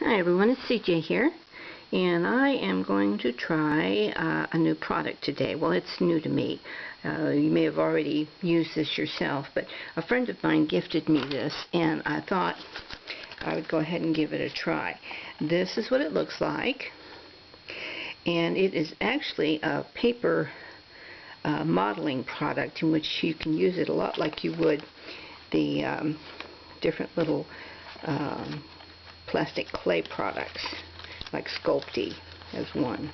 Hi everyone, it's CJ here, and I am going to try a new product today. Well, it's new to me. You may have already used this yourself, but a friend of mine gifted me this, and I thought I would go ahead and give it a try. This is what it looks like, and it is actually a paper modeling product in which you can use it a lot like you would the different little plastic clay products like Sculpey as one.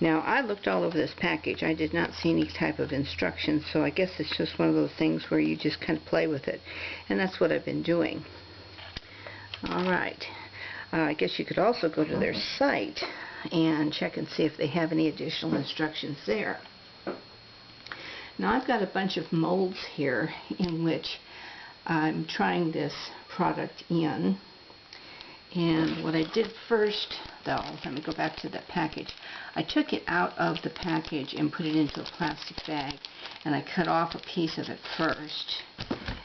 Now, I looked all over this package. I did not see any type of instructions, so I guess it's just one of those things where you just kind of play with it, and that's what I've been doing. Alright, I guess you could also go to their site and check and see if they have any additional instructions there. Now, I've got a bunch of molds here in which I'm trying this product in. And what I did first, though, let me go back to that package. I took it out of the package and put it into a plastic bag, and I cut off a piece of it first.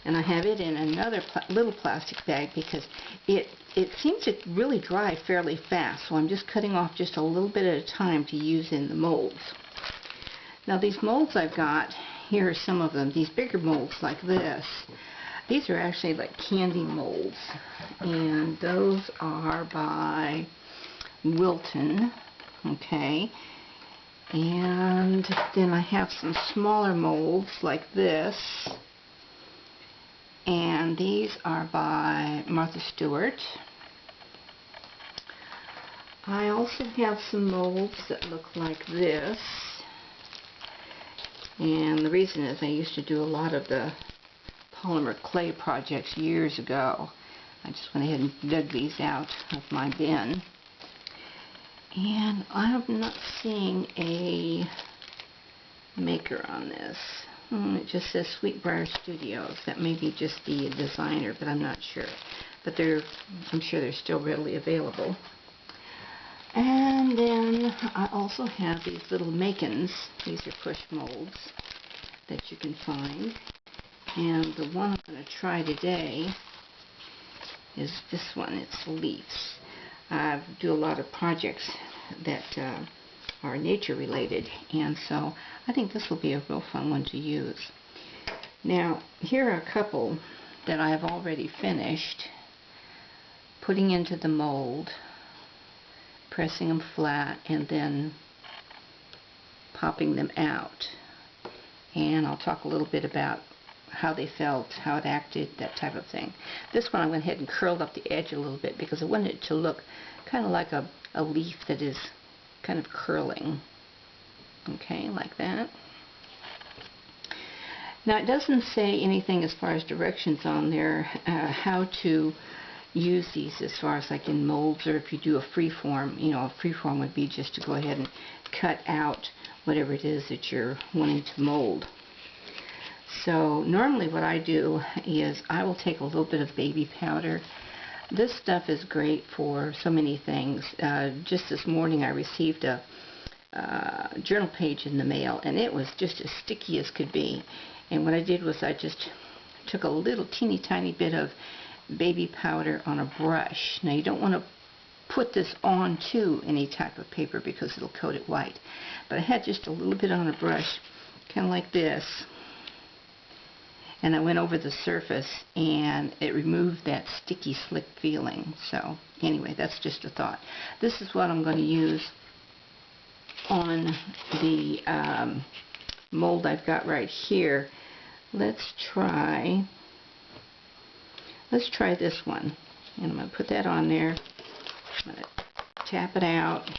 And I have it in another little plastic bag because it seems to really dry fairly fast, so I'm just cutting off just a little bit at a time to use in the molds. Now, these molds I've got, here are some of them. These bigger molds like this. These are actually like candy molds, and those are by Wilton, okay. And then I have some smaller molds like this, and these are by Martha Stewart. I also have some molds that look like this, and the reason is I used to do a lot of the polymer clay projects years ago. I just went ahead and dug these out of my bin. And I'm not seeing a maker on this. It just says Sweetbriar Studios. That may be just the designer, but I'm not sure. But I'm sure they're still readily available. And then I also have these little Makins. These are push molds that you can find. And the one I'm going to try today is this one. It's leaves. I do a lot of projects that are nature related, and so I think this will be a real fun one to use. Now, here are a couple that I have already finished putting into the mold, pressing them flat, and then popping them out. And I'll talk a little bit about how they felt, how it acted, that type of thing. This one I went ahead and curled up the edge a little bit because I wanted it to look kind of like a leaf that is kind of curling. Okay, like that. Now, it doesn't say anything as far as directions on there, how to use these as far as like in molds, or if you do a freeform. You know, a freeform would be just to go ahead and cut out whatever it is that you're wanting to mold. So normally what I do is I will take a little bit of baby powder. This stuff is great for so many things. Just this morning I received a journal page in the mail, and it was just as sticky as could be. And what I did was I just took a little teeny tiny bit of baby powder on a brush. Now, you don't want to put this onto any type of paper because it'll coat it white. But I had just a little bit on a brush, kind of like this. And I went over the surface, and it removed that sticky, slick feeling. So anyway, that's just a thought. This is what I'm going to use on the mold I've got right here. Let's try this one. And I'm going to put that on there. I'm going to tap it out,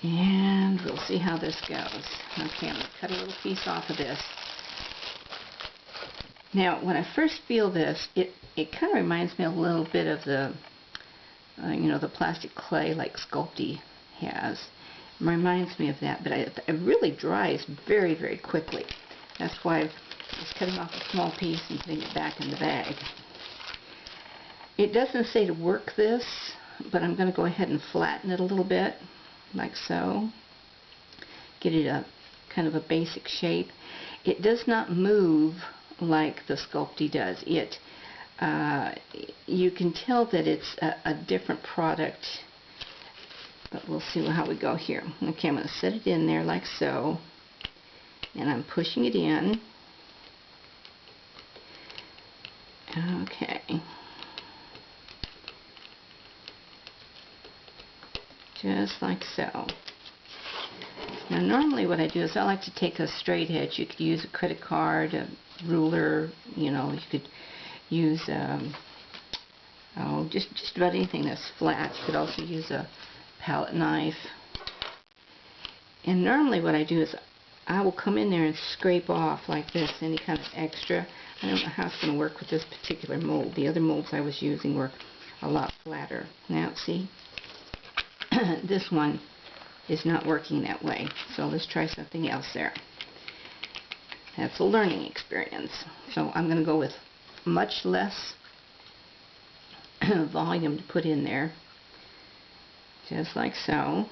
and we'll see how this goes. Okay, I'm going to cut a little piece off of this. Now, when I first feel this, it kind of reminds me a little bit of the, the plastic clay like Sculpey has. It reminds me of that, but it really dries very, very quickly. That's why I was cutting off a small piece and putting it back in the bag. It doesn't say to work this, but I'm going to go ahead and flatten it a little bit, like so. Get it a kind of a basic shape. It does not move like the Sculpey does. It you can tell that it's a different product, but we'll see how we go here. Okay, I'm going to set it in there like so, and I'm pushing it in. Okay. Just like so. Now normally what I do is I like to take a straight edge. You could use a credit card, a ruler, you know, you could use just about anything that's flat. You could also use a palette knife. And normally what I do is I will come in there and scrape off like this any kind of extra. I don't know how it's going to work with this particular mold. The other molds I was using were a lot flatter. Now see, this one is not working that way. So let's try something else there. That's a learning experience. So I'm going to go with much less volume to put in there. Just like so.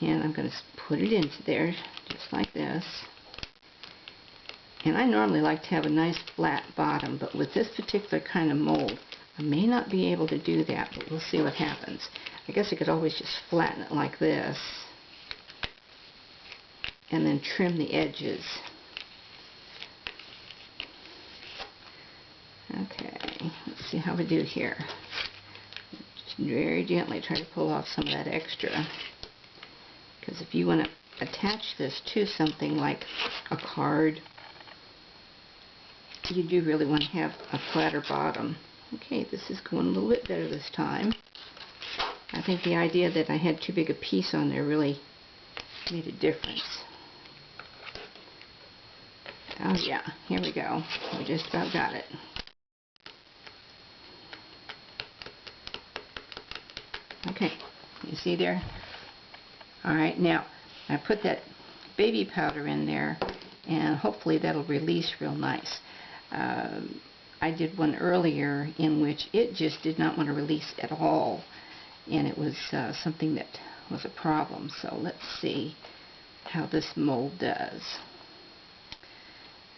And I'm going to put it into there just like this. And I normally like to have a nice flat bottom, but with this particular kind of mold, I may not be able to do that, but we'll see what happens. I guess I could always just flatten it like this and then trim the edges. Okay, let's see how we do here. Just very gently try to pull off some of that extra. Because if you want to attach this to something like a card, you do really want to have a flatter bottom. Okay, this is going a little bit better this time. I think the idea that I had too big a piece on there really made a difference. Oh yeah, here we go. We just about got it. Okay, you see there? Alright, now I put that baby powder in there, and hopefully that'll release real nice. I did one earlier in which it just did not want to release at all, and it was something that was a problem. So let's see how this mold does.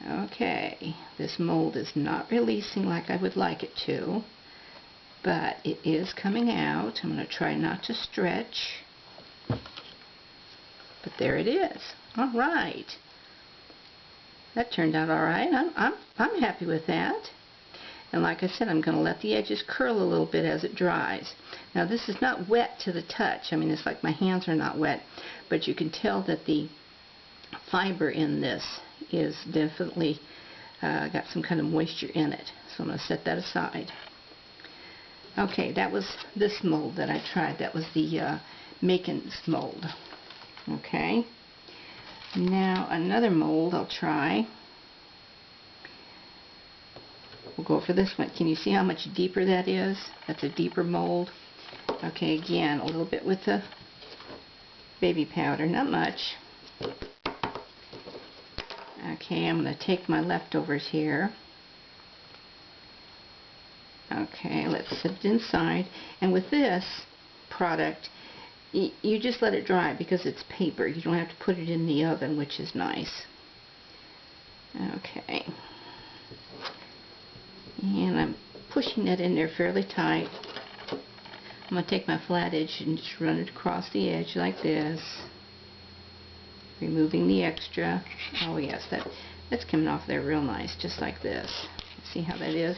Okay, this mold is not releasing like I would like it to, but it is coming out. I'm going to try not to stretch, but there it is. All right, that turned out all right. I'm happy with that. And like I said, I'm going to let the edges curl a little bit as it dries. Now this is not wet to the touch. I mean, it's like my hands are not wet, but you can tell that the fiber in this is definitely got some kind of moisture in it. So I'm going to set that aside. Okay, that was this mold that I tried. That was the Makins mold. Okay. Now another mold I'll try. We'll go for this one. Can you see how much deeper that is? That's a deeper mold. Okay, again, a little bit with the baby powder, not much. Okay, I'm going to take my leftovers here. Okay, let's set it inside. And with this product, you just let it dry because it's paper. You don't have to put it in the oven, which is nice. Okay. And I'm pushing that in there fairly tight. I'm going to take my flat edge and just run it across the edge like this. Removing the extra. Oh yes, that's coming off there real nice, just like this. See how that is?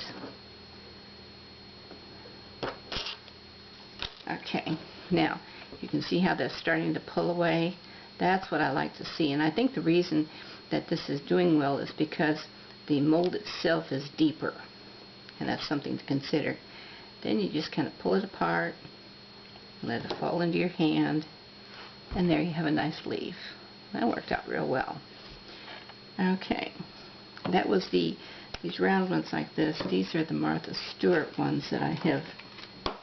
Okay, now you can see how that's starting to pull away. That's what I like to see, and I think the reason that this is doing well is because the mold itself is deeper, and that's something to consider. Then you just kind of pull it apart, let it fall into your hand, and there you have a nice leaf. That worked out real well. Okay, that was these round ones like this. These are the Martha Stewart ones that I have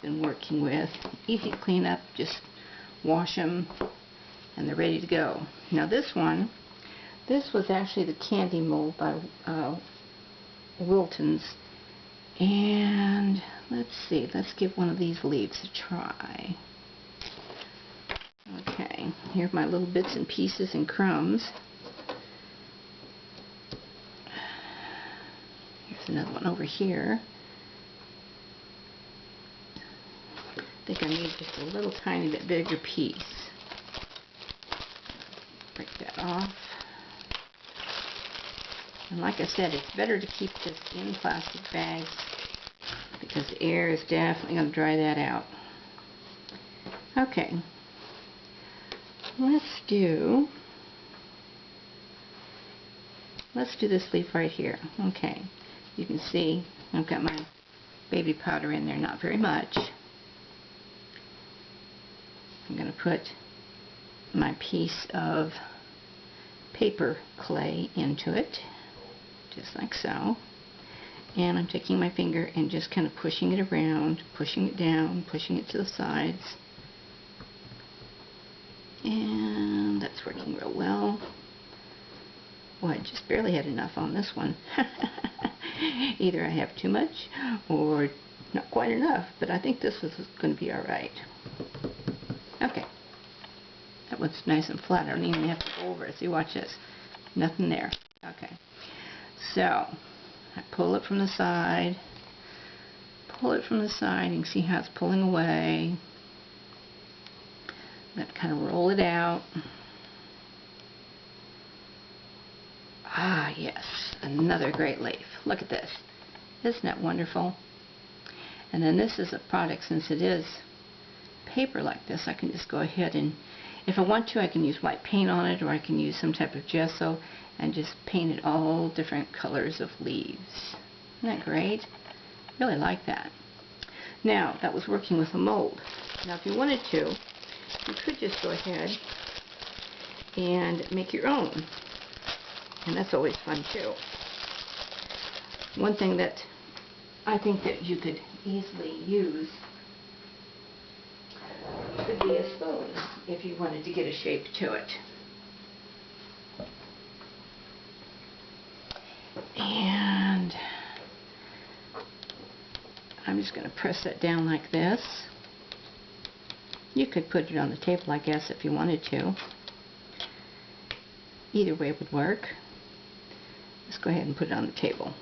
been working with. Easy to clean up, just wash them, and they're ready to go. Now this one, this was actually the candy mold by Wilton's. And let's see, let's give one of these leaves a try. Okay, here are my little bits and pieces and crumbs. Here's another one over here. I think I need just a little tiny bit bigger piece. Break that off. And like I said, it's better to keep this in plastic bags because the air is definitely going to dry that out. Okay. Let's do this leaf right here. Okay. You can see I've got my baby powder in there, not very much. I'm going to put my piece of paper clay into it, just like so. And I'm taking my finger and just kind of pushing it around, pushing it down, pushing it to the sides. And that's working real well. Boy, I just barely had enough on this one. Either I have too much or not quite enough, but I think this is going to be alright. Okay. That one's nice and flat. I don't even have to go over it. See, watch this. Nothing there. Okay. So, I pull it from the side. Pull it from the side. You can see how it's pulling away. I'm going to kind of roll it out. Ah, yes. Another great leaf. Look at this. Isn't that wonderful? And then this is a product, since it is paper like this, I can just go ahead and, if I want to, I can use white paint on it, or I can use some type of gesso and just paint it all different colors of leaves. Isn't that great? Really like that. Now, that was working with a mold. Now, if you wanted to, you could just go ahead and make your own. And that's always fun, too. One thing that I think that you could easily use could be a spoon if you wanted to get a shape to it. And I'm just going to press that down like this. You could put it on the table, I guess, if you wanted to. Either way would work. Let's go ahead and put it on the table.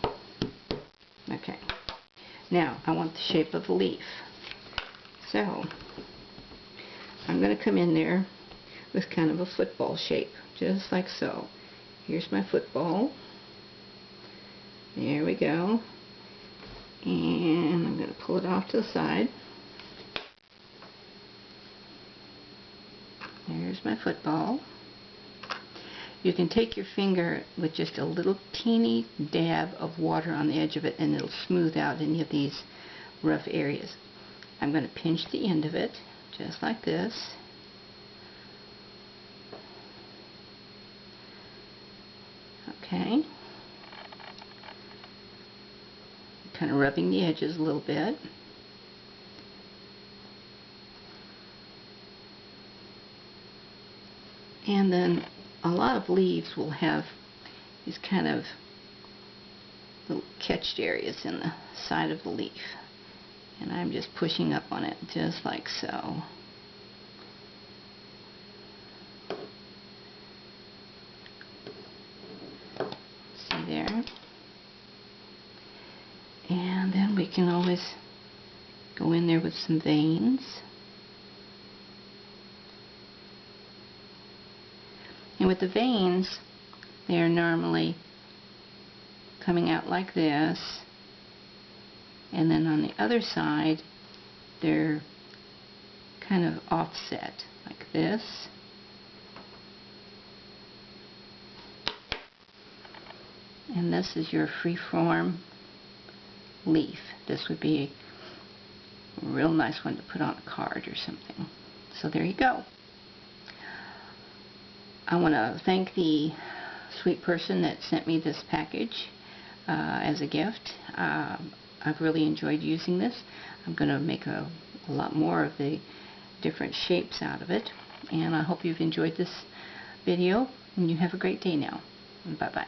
Okay. Now, I want the shape of a leaf. So, I'm going to come in there with kind of a football shape, just like so. Here's my football. There we go. And I'm going to pull it off to the side. There's my football. You can take your finger with just a little teeny dab of water on the edge of it, and it'll smooth out any of these rough areas. I'm going to pinch the end of it, just like this. Okay. Kind of rubbing the edges a little bit. And then a lot of leaves will have these kind of little catched areas in the side of the leaf. And I'm just pushing up on it just like so. See there? And then we can always go in there with some veins. And with the veins, they are normally coming out like this, and then on the other side, they're kind of offset like this. And this is your free-form leaf. This would be a real nice one to put on a card or something. So there you go. I want to thank the sweet person that sent me this package as a gift. I've really enjoyed using this. I'm going to make a lot more of the different shapes out of it. And I hope you've enjoyed this video, and you have a great day now. Bye-bye.